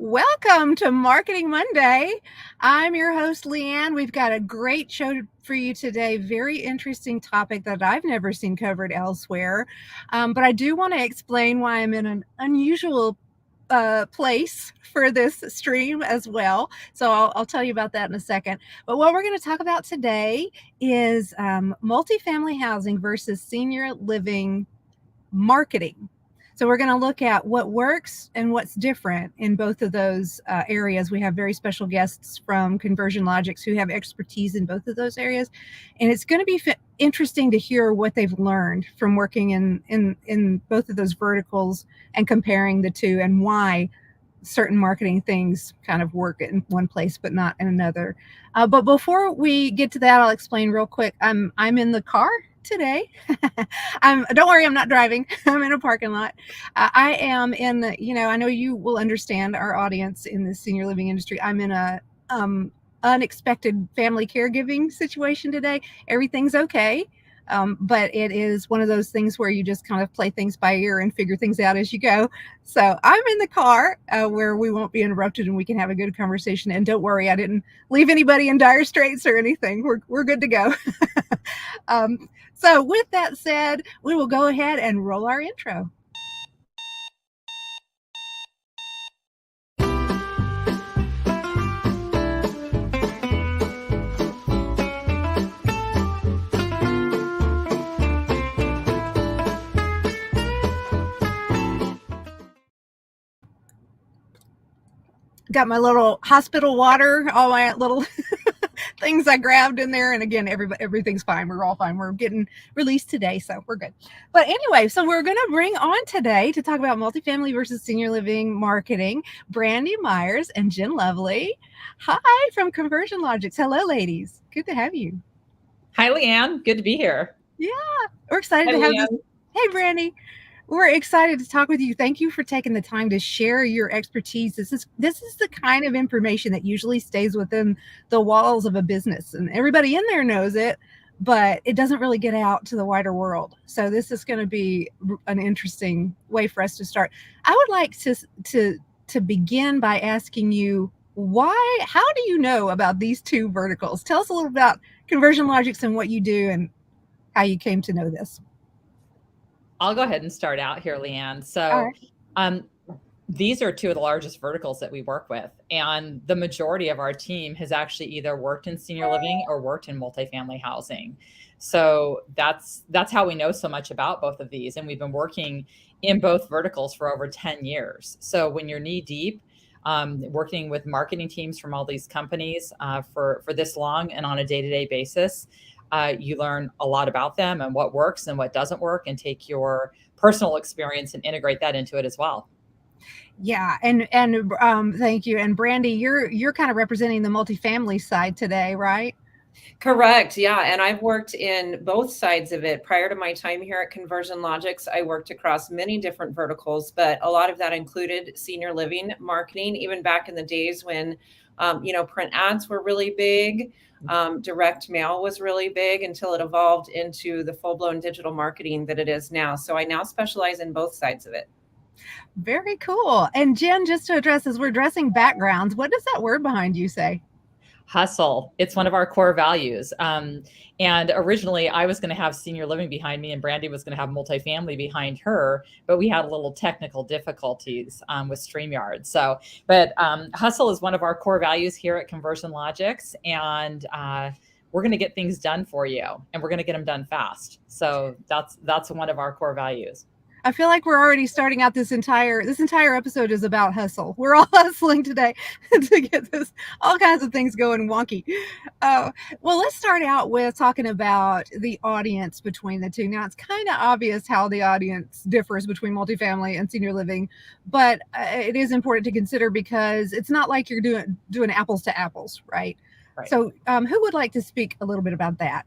Welcome to Marketing Monday. I'm your host, Leigh Ann. We've got a great show for you today. Very interesting topic that I've never seen covered elsewhere. But I do want to explain why I'm in an unusual place for this stream as well. So I'll tell you about that in a second. But what we're going to talk about today is multifamily housing versus senior living marketing. So we're going to look at what works and what's different in both of those areas. We have very special guests from Conversion Logix who have expertise in both of those areas. And it's going to be interesting to hear what they've learned from working in both of those verticals and comparing the two and why certain marketing things kind of work in one place but not in another. But before we get to that, I'll explain real quick. I'm in the car today. Don't worry, I'm not driving. I'm in a parking lot. I am in the, I know you will understand our audience in the senior living industry. I'm in a unexpected family caregiving situation today. Everything's okay. But it is one of those things where you just kind of play things by ear and figure things out as you go. So I'm in the car where we won't be interrupted and we can have a good conversation. And don't worry, I didn't leave anybody in dire straits or anything. We're good to go. So with that said, we will go ahead and roll our intro. Got my little hospital water, all my little things I grabbed in there. And again, everything's fine. We're all fine. We're getting released today, so we're good. But anyway, so we're going to bring on today to talk about multifamily versus senior living marketing, Brandy Meyers and Snyder-Lovely. Hi from Conversion Logix. Hello, ladies. Good to have you. Hi, Leigh Ann. Good to be here. Yeah, we're excited to have you. Hey, Brandy. We're excited to talk with you. Thank you for taking the time to share your expertise. This is the kind of information that usually stays within the walls of a business, and everybody in there knows it, but it doesn't really get out to the wider world. So this is going to be an interesting way for us to start. I would like to begin by asking you how do you know about these two verticals? Tell us a little about Conversion Logix and what you do and how you came to know this. I'll go ahead and start out here, Leigh Ann. So these are two of the largest verticals that we work with. And the majority of our team has actually either worked in senior living or worked in multifamily housing. So that's how we know so much about both of these. And we've been working in both verticals for over 10 years. So when you're knee deep, working with marketing teams from all these companies for this long and on a day-to-day basis, you learn a lot about them and what works and what doesn't work, and take your personal experience and integrate that into it as well. Yeah, and thank you. And Brandy, you're kind of representing the multifamily side today, right? Correct. Yeah. And I've worked in both sides of it. Prior to my time here at Conversion Logix, I worked across many different verticals, but a lot of that included senior living marketing, even back in the days when, print ads were really big. Direct mail was really big until it evolved into the full-blown digital marketing that it is now. So I now specialize in both sides of it. Very cool. And Jen, just to address, as we're addressing backgrounds, what does that word behind you say? Hustle. It's one of our core values. And originally I was going to have senior living behind me and Brandy was going to have multifamily behind her, but we had a little technical difficulties with StreamYard. But hustle is one of our core values here at Conversion Logix, and we're going to get things done for you, and we're going to get them done fast. So that's one of our core values. I feel like we're already starting out this entire episode is about hustle. We're all hustling today to get all kinds of things going wonky. Well, let's start out with talking about the audience between the two. Now, it's kind of obvious how the audience differs between multifamily and senior living, but it is important to consider because it's not like you're doing apples to apples, right? So who would like to speak a little bit about that?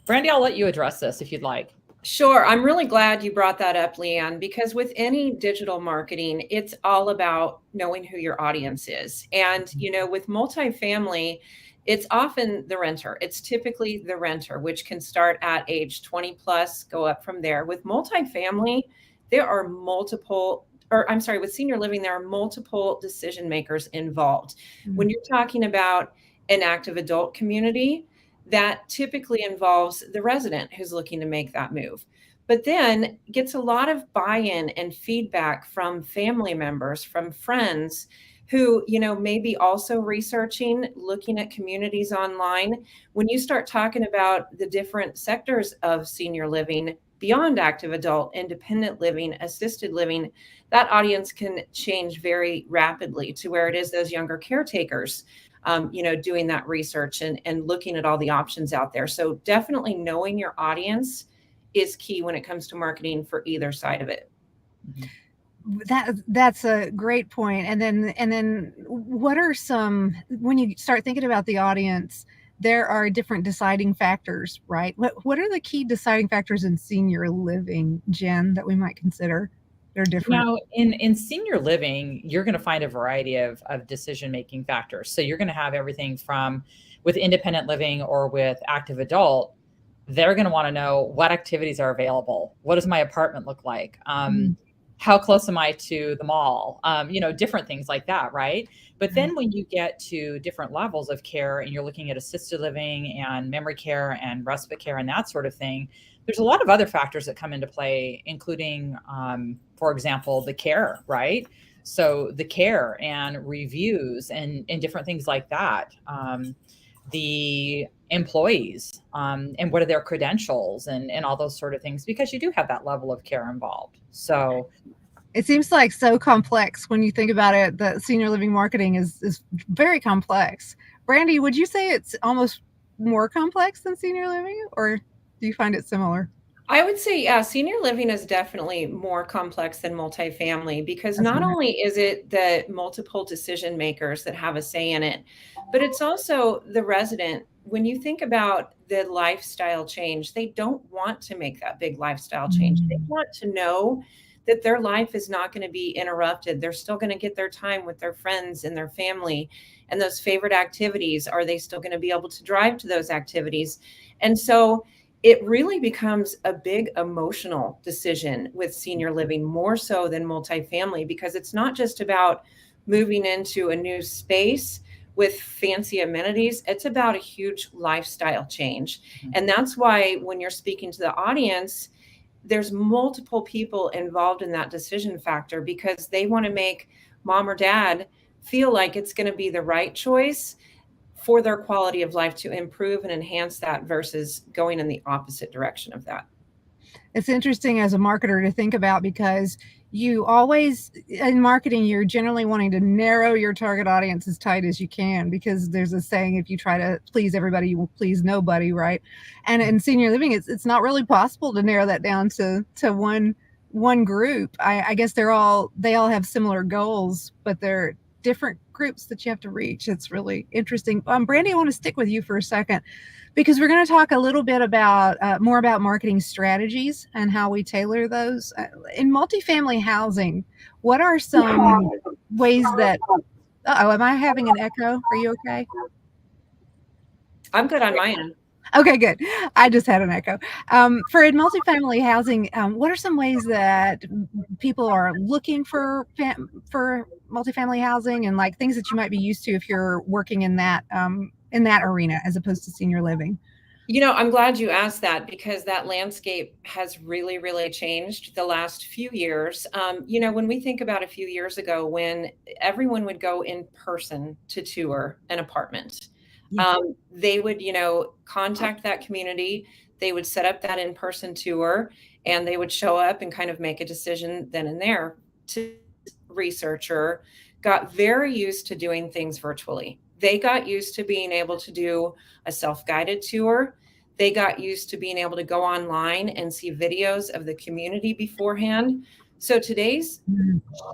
Brandy, I'll let you address this if you'd like. Sure. I'm really glad you brought that up, Leigh Ann, because with any digital marketing, it's all about knowing who your audience is. And, with multifamily, it's often the renter. It's typically the renter, which can start at age 20 plus, go up from there. With multifamily, there are multiple or I'm sorry, with senior living, there are multiple decision makers involved. Mm-hmm. When you're talking about an active adult community, that typically involves the resident who's looking to make that move, but then gets a lot of buy-in and feedback from family members, from friends who, may be also researching, looking at communities online. When you start talking about the different sectors of senior living beyond active adult, independent living, assisted living, that audience can change very rapidly to where it is those younger caretakers, doing that research and looking at all the options out there. So definitely knowing your audience is key when it comes to marketing for either side of it. That's a great point. And then what are some, when you start thinking about the audience, there are different deciding factors, right? What are the key deciding factors in senior living, Jen, that we might consider? They're different. Now, in senior living, you're going to find a variety of decision-making factors. So you're going to have everything from, with independent living or with active adult, they're going to want to know what activities are available. What does my apartment look like? How close am I to the mall? Different things like that, right? But then when you get to different levels of care and you're looking at assisted living and memory care and respite care and that sort of thing, there's a lot of other factors that come into play, including, for example, the care, right? So the care and reviews and different things like that. The employees and what are their credentials and all those sort of things, because you do have that level of care involved. So it seems like so complex when you think about it. The senior living marketing is very complex. Brandy, would you say it's almost more complex than senior living, or do you find it similar? I would say, yeah, senior living is definitely more complex than multifamily, because not only is it the multiple decision makers that have a say in it, but it's also the resident. When you think about the lifestyle change, they don't want to make that big lifestyle change. They want to know that their life is not going to be interrupted. They're still going to get their time with their friends and their family and those favorite activities. Are they still going to be able to drive to those activities? And so it really becomes a big emotional decision with senior living, more so than multifamily, because it's not just about moving into a new space with fancy amenities. It's about a huge lifestyle change. And that's why when you're speaking to the audience, there's multiple people involved in that decision factor, because they want to make mom or dad feel like it's going to be the right choice for their quality of life, to improve and enhance that versus going in the opposite direction of that. It's interesting as a marketer to think about, because you always, in marketing, you're generally wanting to narrow your target audience as tight as you can, because there's a saying, if you try to please everybody, you will please nobody, right? And in senior living, it's not really possible to narrow that down to one group. I guess they all have similar goals, but they're different groups that you have to reach. It's really interesting. Brandy, I want to stick with you for a second, because we're going to talk a little bit about more about marketing strategies and how we tailor those. In multifamily housing, what are some ways that, am I having an echo? Are you okay? I'm good on my end. Okay, good. I just had an echo. For in multifamily housing, what are some ways that people are looking for multifamily housing, and like things that you might be used to if you're working in that arena as opposed to senior living? I'm glad you asked that, because that landscape has really, really changed the last few years. When we think about a few years ago, when everyone would go in person to tour an apartment, they would, contact that community. They would set up that in-person tour, and they would show up and kind of make a decision then and there. Researcher got very used to doing things virtually. They got used to being able to do a self-guided tour. They got used to being able to go online and see videos of the community beforehand. So today's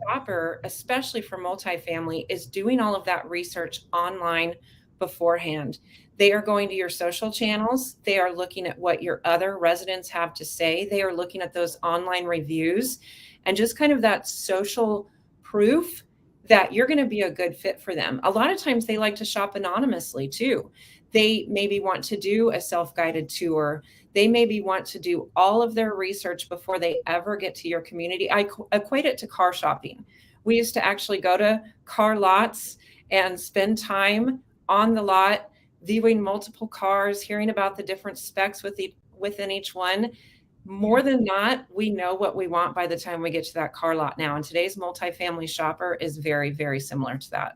shopper, especially for multifamily, is doing all of that research online beforehand. They are going to your social channels. They are looking at what your other residents have to say. They are looking at those online reviews and just kind of that social proof that you're going to be a good fit for them. A lot of times they like to shop anonymously too. They maybe want to do a self-guided tour. They maybe want to do all of their research before they ever get to your community. I equate it to car shopping. We used to actually go to car lots and spend time on the lot, viewing multiple cars, hearing about the different specs within each one. More than not, we know what we want by the time we get to that car lot now. And today's multifamily shopper is very, very similar to that.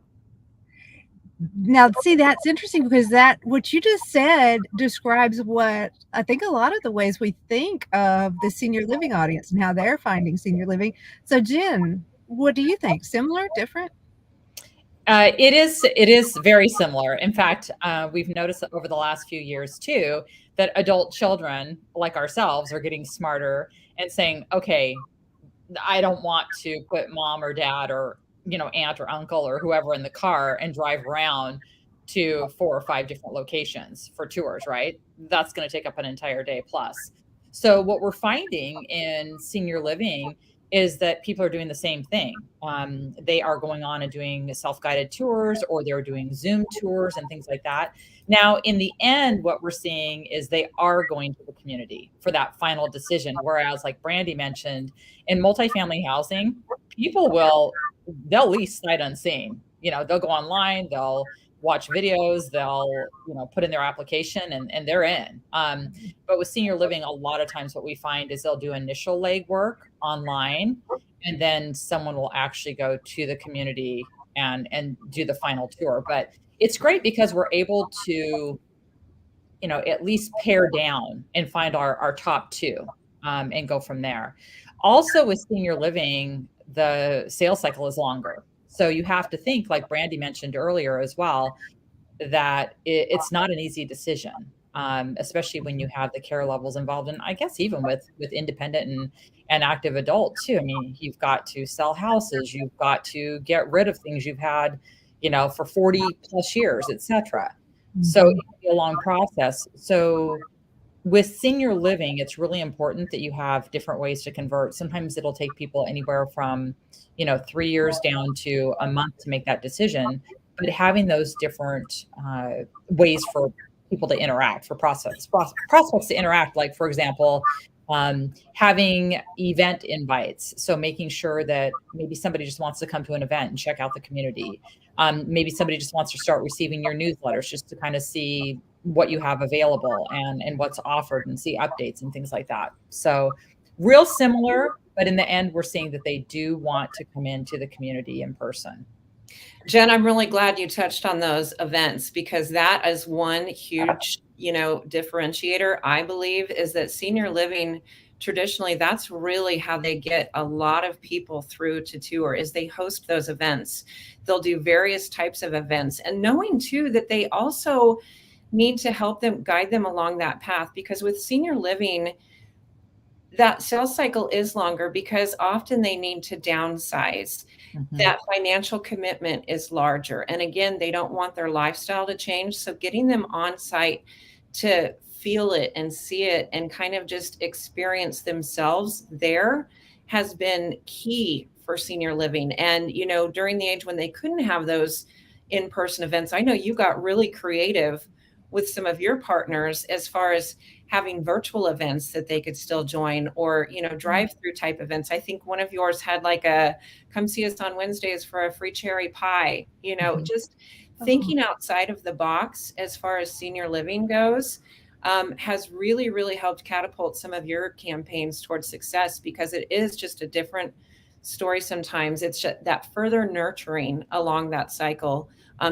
Now, see, that's interesting because that what you just said describes what I think a lot of the ways we think of the senior living audience and how they're finding senior living. So, Jen, what do you think? Similar, different? It is very similar. In fact, we've noticed that over the last few years too, that adult children like ourselves are getting smarter and saying, okay, I don't want to put mom or dad or, aunt or uncle or whoever in the car and drive around to 4 or 5 different locations for tours, right? That's going to take up an entire day plus. So what we're finding in senior living is that people are doing the same thing. They are going on and doing self-guided tours, or they're doing Zoom tours and things like that. Now, in the end, what we're seeing is they are going to the community for that final decision. Whereas, like Brandy mentioned, in multifamily housing, they'll lease sight unseen. They'll go online, they'll watch videos, they'll, put in their application and they're in. But with senior living, a lot of times what we find is they'll do initial legwork online, and then someone will actually go to the community and do the final tour. But it's great because we're able to, at least pare down and find our top 2 and go from there. Also with senior living, the sales cycle is longer. So you have to think, like Brandy mentioned earlier as well, that it's not an easy decision, especially when you have the care levels involved. And I guess even with independent and active adults too. I mean, you've got to sell houses, you've got to get rid of things you've had, for 40 plus years, et cetera. So it can be a long process. So with senior living, it's really important that you have different ways to convert. Sometimes it'll take people anywhere from, 3 years down to a month to make that decision. But having those different ways for people to interact, for prospects to interact, like, for example, having event invites. So making sure that maybe somebody just wants to come to an event and check out the community. Maybe somebody just wants to start receiving your newsletters just to kind of see what you have available and what's offered and see updates and things like that. So real similar, but in the end, we're seeing that they do want to come into the community in person. Jen, I'm really glad you touched on those events, because that is one huge, differentiator, I believe, is that senior living, traditionally, that's really how they get a lot of people through to tour, is they host those events. They'll do various types of events, and knowing too that they also need to help them, guide them along that path, because with senior living, that sales cycle is longer because often they need to downsize. Mm-hmm. That financial commitment is larger. And again, they don't want their lifestyle to change. So getting them on site to feel it and see it and kind of just experience themselves there has been key for senior living. And, during the age when they couldn't have those in-person events, I know you got really creative with some of your partners as far as having virtual events that they could still join, or, drive-through type events. I think one of yours had like a come see us on Wednesdays for a free cherry pie, just thinking outside of the box as far as senior living goes, has really, really helped catapult some of your campaigns towards success, because it is just a different story. Sometimes it's just that further nurturing along that cycle,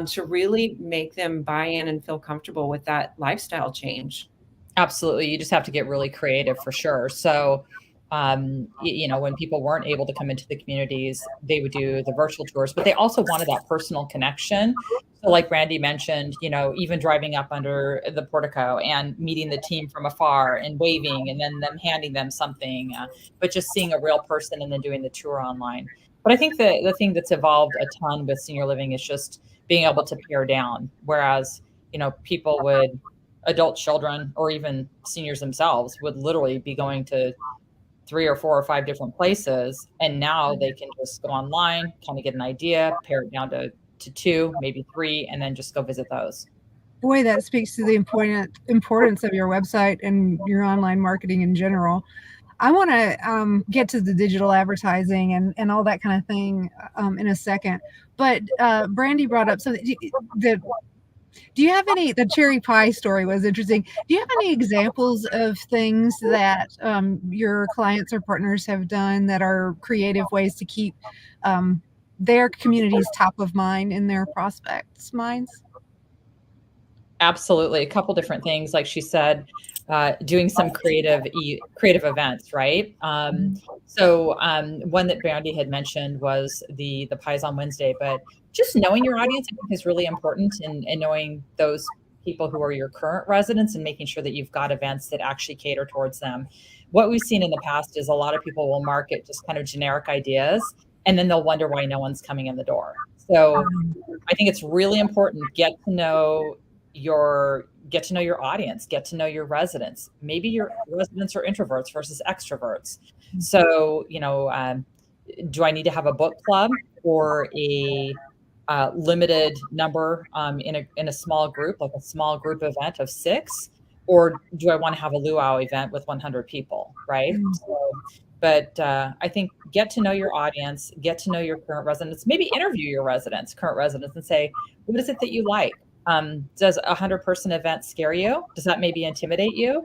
to really make them buy in and feel comfortable with that lifestyle change. Absolutely. You just have to get really creative for sure. So, when people weren't able to come into the communities, they would do the virtual tours, but they also wanted that personal connection. So like Brandy mentioned, even driving up under the portico and meeting the team from afar and waving, and then them handing them something, but just seeing a real person and then doing the tour online. But I think the thing that's evolved a ton with senior living is just being able to pare down. Whereas, adult children or even seniors themselves would literally be going to 3 or 4 or 5 different places. And now they can just go online, kind of get an idea, pare it down to 2, maybe 3, and then just go visit those. Boy, that speaks to the importance of your website and your online marketing in general. I want to get to the digital advertising and all that kind of thing in a second. But Brandy brought up something that. Do you have any? The cherry pie story was interesting. Do you have any examples of things that your clients or partners have done that are creative ways to keep their communities top of mind in their prospects' minds? Absolutely. A couple different things, like she said, doing some creative events, right? One that Brandy had mentioned was the pies on Wednesday, but just knowing your audience, I think, is really important, and knowing those people who are your current residents and making sure that you've got events that actually cater towards them. What we've seen in the past is a lot of people will market just kind of generic ideas, and then they'll wonder why no one's coming in the door. So I think it's really important, get to know your audience, get to know your residents. Maybe your residents are introverts versus extroverts. So, do I need to have a book club or a limited number in a small group, like a small group event of 6, or do I want to have a luau event with 100 people, right? But I think get to know your audience, get to know your current residents, maybe interview your current residents, and say, what is it that you like? Does a 100-person event scare you? Does that maybe intimidate you?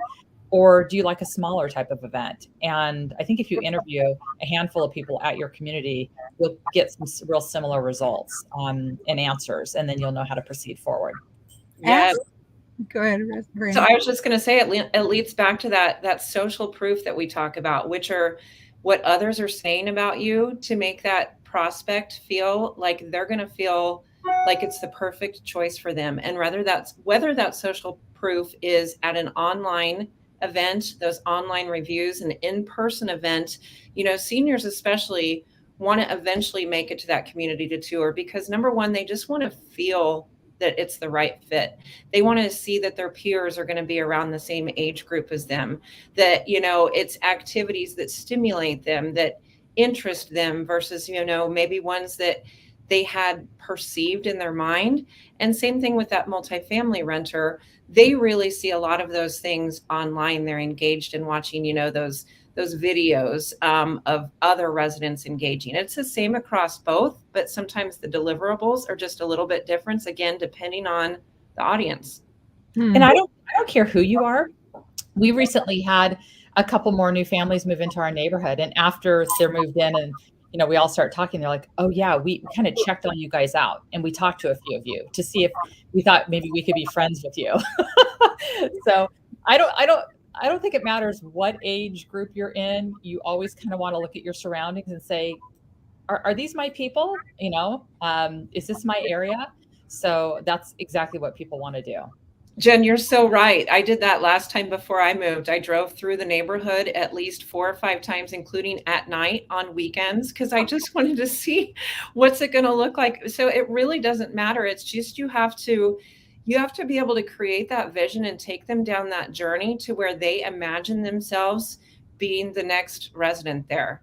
Or do you like a smaller type of event? And I think if you interview a handful of people at your community, you'll get some real similar results and answers, and then you'll know how to proceed forward. Yes. Go ahead, Brandy. So I was just going to say, it leads back to that social proof that we talk about, which are what others are saying about you to make that prospect feel like they're going to feel like it's the perfect choice for them. And whether that social proof is at an online event, those online reviews, an in-person event, seniors especially want to eventually make it to that community to tour, because number one, they just want to feel that it's the right fit. They want to see that their peers are going to be around the same age group as them, that, it's activities that stimulate them, that interest them, versus, maybe ones that they had perceived in their mind. And same thing with that multifamily renter. They really see a lot of those things online. They're engaged in watching, those videos of other residents engaging. It's the same across both, but sometimes the deliverables are just a little bit different, again, depending on the audience. And I don't care who you are. We recently had a couple more new families move into our neighborhood, and after they're moved in and we all start talking, they're like, oh yeah, we kind of checked on you guys out, and we talked to a few of you to see if we thought maybe we could be friends with you. So I don't think it matters what age group you're in. You always kind of want to look at your surroundings and say, are these my people? Is this my area? So that's exactly what people want to do. Jen, you're so right. I did that last time before I moved. I drove through the neighborhood at least 4 or 5 times, including at night on weekends, because I just wanted to see what's it going to look like. So it really doesn't matter. It's just you have to be able to create that vision and take them down that journey to where they imagine themselves being the next resident there.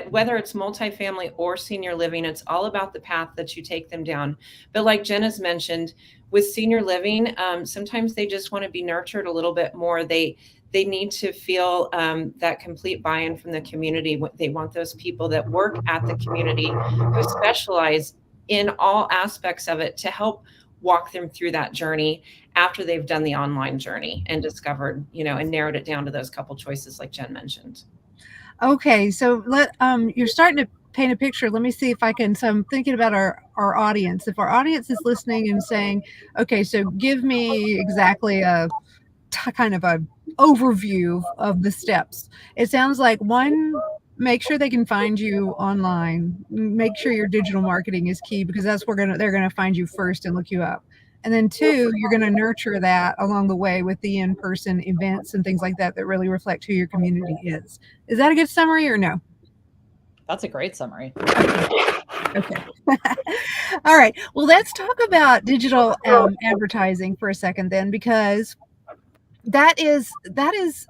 Whether it's multifamily or senior living, it's all about the path that you take them down. But like Jen has mentioned, with senior living, sometimes they just want to be nurtured a little bit more. They need to feel that complete buy-in from the community. They want those people that work at the community who specialize in all aspects of it to help walk them through that journey after they've done the online journey and discovered, and narrowed it down to those couple choices like Jen mentioned. Okay, so you're starting to paint a picture. Let me see if I can. So I'm thinking about our audience. If our audience is listening and saying, okay, so give me exactly a kind of a overview of the steps. It sounds like, one, make sure they can find you online. Make sure your digital marketing is key, because that's where they're gonna find you first and look you up. And then 2, you're going to nurture that along the way with the in-person events and things like that really reflect who your community is. Is that a good summary or no? That's a great summary. Okay. All right. Well, let's talk about digital advertising for a second then, because that is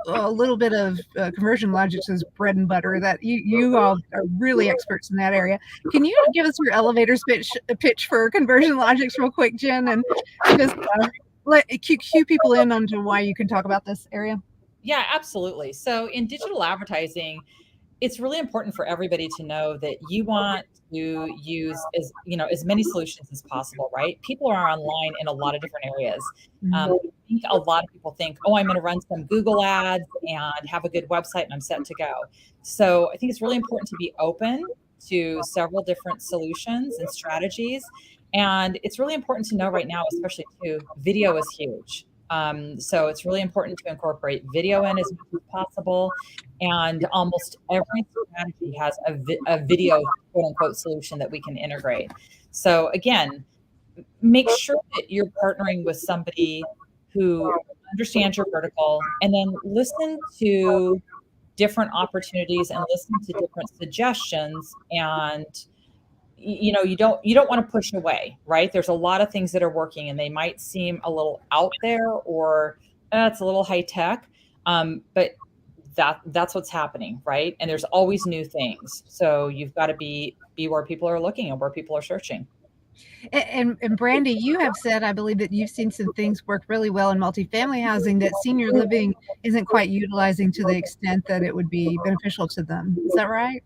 a little bit of Conversion Logix's bread and butter. That you all are really experts in that area. Can you give us your elevator pitch for Conversion Logix real quick, Jen, and just cue people in onto why you can talk about this area. Yeah, absolutely. So in digital advertising, it's really important for everybody to know that you want to use as many solutions as possible, right? People are online in a lot of different areas. I think a lot of people think, oh, I'm going to run some Google ads and have a good website and I'm set to go. So I think it's really important to be open to several different solutions and strategies. And it's really important to know right now, especially too, video is huge. So it's really important to incorporate video in as much as possible. And almost every strategy has a video quote unquote solution that we can integrate. So again, make sure that you're partnering with somebody who understands your vertical, and then listen to different opportunities and listen to different suggestions. And you don't want to push away, right? There's a lot of things that are working and they might seem a little out there, or it's a little high tech, but that's what's happening, right? And there's always new things, so you've got to be where people are looking and where people are searching. And Brandy, you have said, I believe, that you've seen some things work really well in multifamily housing that senior living isn't quite utilizing to the extent that it would be beneficial to them. Is that right?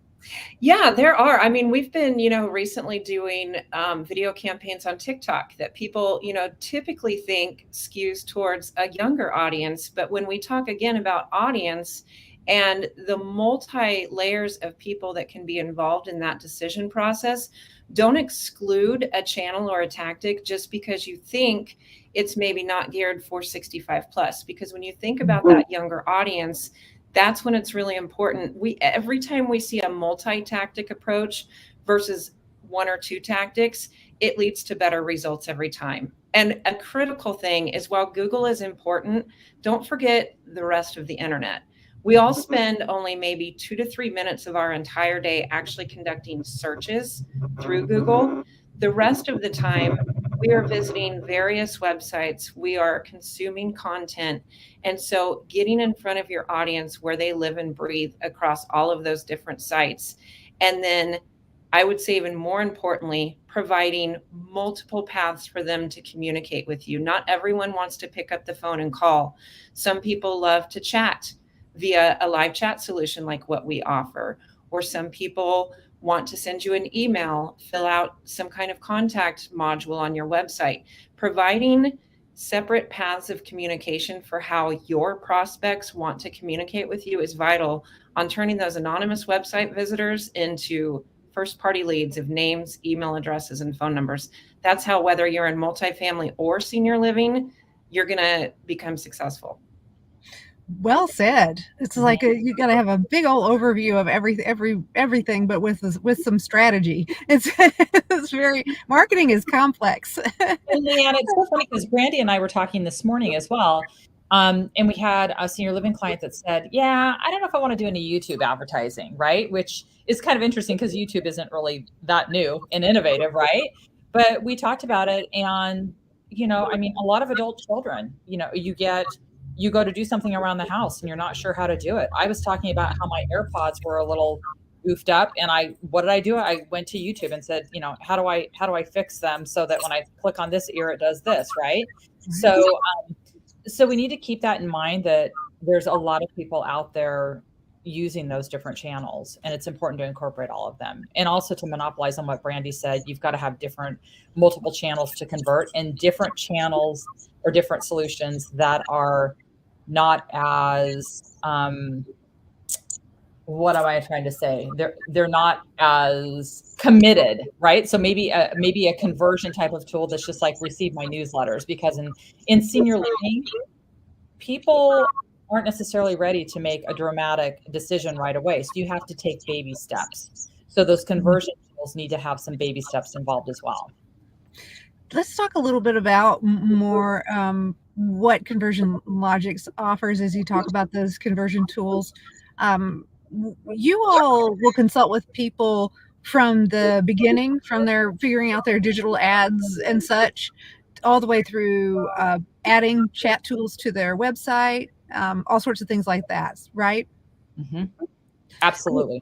Yeah, there are. I mean, we've been, recently doing video campaigns on TikTok that people, typically think skews towards a younger audience. But when we talk again about audience and the multi layers of people that can be involved in that decision process, don't exclude a channel or a tactic just because you think it's maybe not geared for 65 plus. Because when you think about that younger audience, that's when it's really important. Every time we see a multi-tactic approach versus one or two tactics, it leads to better results every time. And a critical thing is, while Google is important, don't forget the rest of the internet. We all spend only maybe 2 to 3 minutes of our entire day actually conducting searches through Google. The rest of the time, we are visiting various websites, we are consuming content. And so getting in front of your audience where they live and breathe across all of those different sites. And then I would say, even more importantly, providing multiple paths for them to communicate with you. Not everyone wants to pick up the phone and call. Some people love to chat via a live chat solution like what we offer, or some people want to send you an email, fill out some kind of contact module on your website. Providing separate paths of communication for how your prospects want to communicate with you is vital on turning those anonymous website visitors into first-party leads of names, email addresses, and phone numbers. That's how, whether you're in multifamily or senior living, you're going to become successful. Well said. It's like you got to have a big old overview of everything, but with some strategy. It's very, marketing is complex. And Leigh Ann, it's so funny because Brandy and I were talking this morning as well. And we had a senior living client that said, yeah, I don't know if I want to do any YouTube advertising, right? Which is kind of interesting because YouTube isn't really that new and innovative, right? But we talked about it, and, I mean, a lot of adult children, you go to do something around the house and you're not sure how to do it. I was talking about how my AirPods were a little goofed up, and what did I do? I went to YouTube and said, how do I fix them so that when I click on this ear, it does this, right? So we need to keep that in mind, that there's a lot of people out there using those different channels, and it's important to incorporate all of them. And also, to monopolize on what Brandy said, you've got to have multiple channels to convert, and different channels or different solutions that are not as, what am I trying to say? They're not as committed, right? So maybe a conversion type of tool that's just like receive my newsletters, because in senior living, people aren't necessarily ready to make a dramatic decision right away. So you have to take baby steps. So those conversion tools need to have some baby steps involved as well. Let's talk a little bit about more what Conversion Logix offers as you talk about those conversion tools. You all will consult with people from the beginning, from their figuring out their digital ads and such, all the way through adding chat tools to their website, all sorts of things like that, right? Mm-hmm. Absolutely.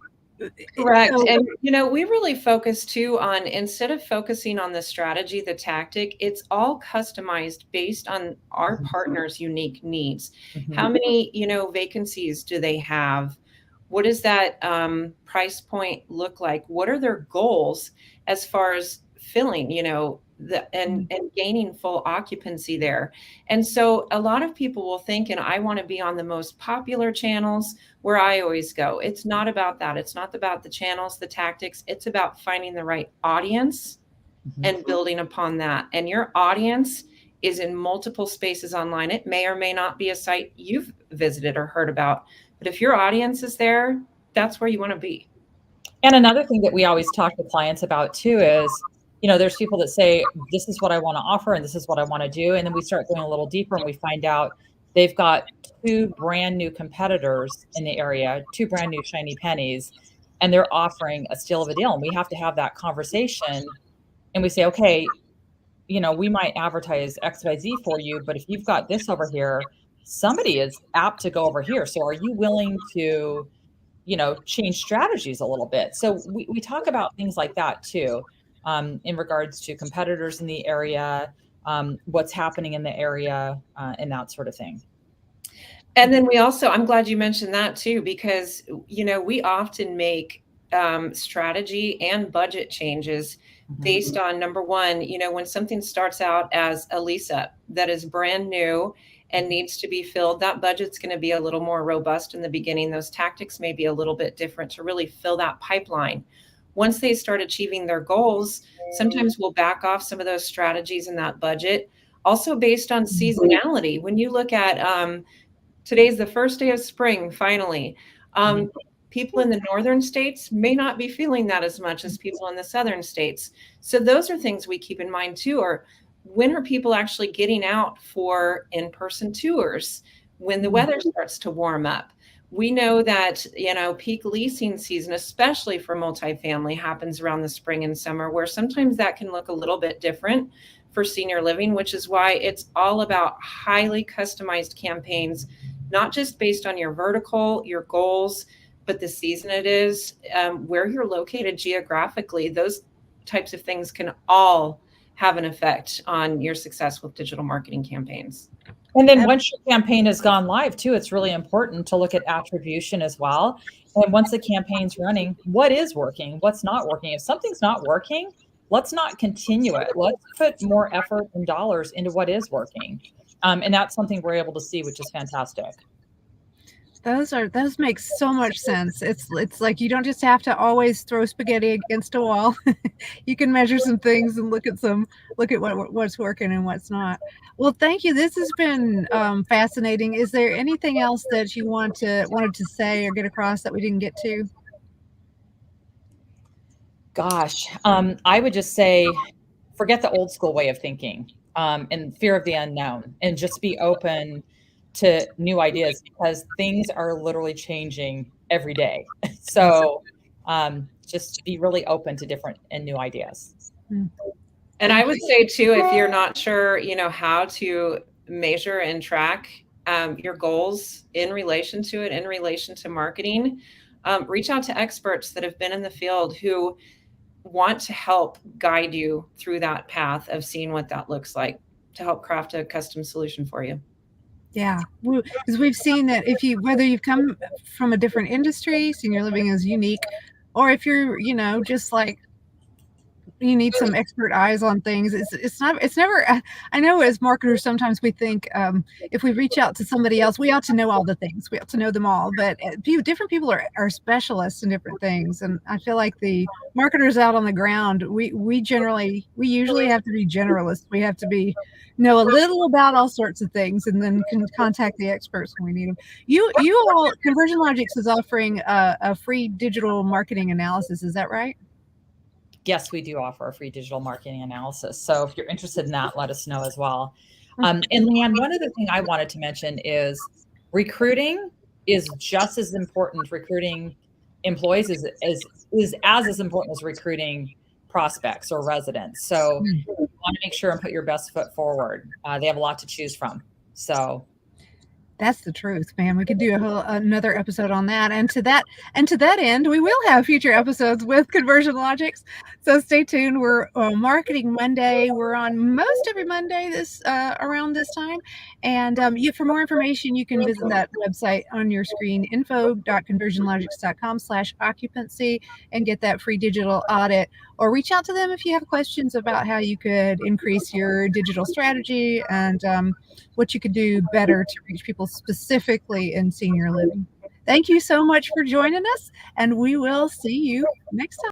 Correct. So, And, we really focus too on, instead of focusing on the strategy, the tactic, it's all customized based on our Mhm. partner's unique needs. How Mhm. many, vacancies do they have? What does that price point look like? What are their goals as far as filling, and gaining full occupancy there? And so a lot of people will think, and I want to be on the most popular channels where I always go. It's not about that. It's not about the channels, the tactics. It's about finding the right audience Mhm. and building upon that. And your audience is in multiple spaces online. It may or may not be a site you've visited or heard about, but if your audience is there, that's where you want to be. And another thing that we always talk to clients about too is, there's people that say, this is what I want to offer and this is what I want to do. And then we start going a little deeper and we find out they've got two brand new competitors in the area, two brand new shiny pennies, and they're offering a steal of a deal. And we have to have that conversation and we say, okay, we might advertise XYZ for you, but if you've got this over here, somebody is apt to go over here. So are you willing to, change strategies a little bit? So we talk about things like that too, in regards to competitors in the area, what's happening in the area, and that sort of thing. And then we also, I'm glad you mentioned that too, because, we often make strategy and budget changes Mhm. based on, number one, when something starts out as a lease up that is brand new and needs to be filled, that budget's going to be a little more robust in the beginning. Those tactics may be a little bit different to really fill that pipeline. Once they start achieving their goals, sometimes we'll back off some of those strategies in that budget. Also based on seasonality. When you look at today's the first day of spring, finally. Mhm. People in the northern states may not be feeling that as much as people in the southern states. So those are things we keep in mind too, or when are people actually getting out for in-person tours when the weather starts to warm up? We know that, peak leasing season, especially for multifamily, happens around the spring and summer, where sometimes that can look a little bit different for senior living, which is why it's all about highly customized campaigns, not just based on your vertical, your goals, but the season it is, where you're located geographically. Those types of things can all have an effect on your success with digital marketing campaigns. And then once your campaign has gone live too, it's really important to look at attribution as well. And once the campaign's running, what is working? What's not working? If something's not working, let's not continue it. Let's put more effort and dollars into what is working. And that's something we're able to see, which is fantastic. those make so much sense. It's like you don't just have to always throw spaghetti against a wall. You can measure some things and look at what's working and what's not. Well, thank you. This has been fascinating. Is there anything else that you wanted to say or get across that we didn't get to? Gosh, I would just say, forget the old school way of thinking, and fear of the unknown, and just be open to new ideas because things are literally changing every day. So, just be really open to different and new ideas. And I would say too, if you're not sure, how to measure and track your goals in relation to it, in relation to marketing, reach out to experts that have been in the field who want to help guide you through that path of seeing what that looks like to help craft a custom solution for you. Yeah, because we've seen that whether you've come from a different industry, senior living is unique, or if you're, just like you need some expert eyes on things. It's never. I know as marketers sometimes we think if we reach out to somebody else, we ought to know all the things. We ought to know them all. But different people are specialists in different things, and I feel like the marketers out on the ground, we usually have to be generalists. We have to know a little about all sorts of things, and then can contact the experts when we need them. You all, Conversion Logix is offering a free digital marketing analysis. Is that right? Yes, we do offer a free digital marketing analysis. So if you're interested in that, let us know as well. And Leigh Ann, one other thing I wanted to mention is recruiting is just as important. Recruiting employees is as important as recruiting prospects or residents. So you want to make sure and put your best foot forward. They have a lot to choose from. So That's the truth, man. We could do another episode on that. And to that end, we will have future episodes with Conversion Logix. So stay tuned. We're Marketing Monday. We're on most every Monday this around this time. And for more information, you can visit that website on your screen, info.conversionlogix.com/occupancy, and get that free digital audit. Or reach out to them if you have questions about how you could increase your digital strategy and what you could do better to reach people specifically in senior living. Thank you so much for joining us, and we will see you next time.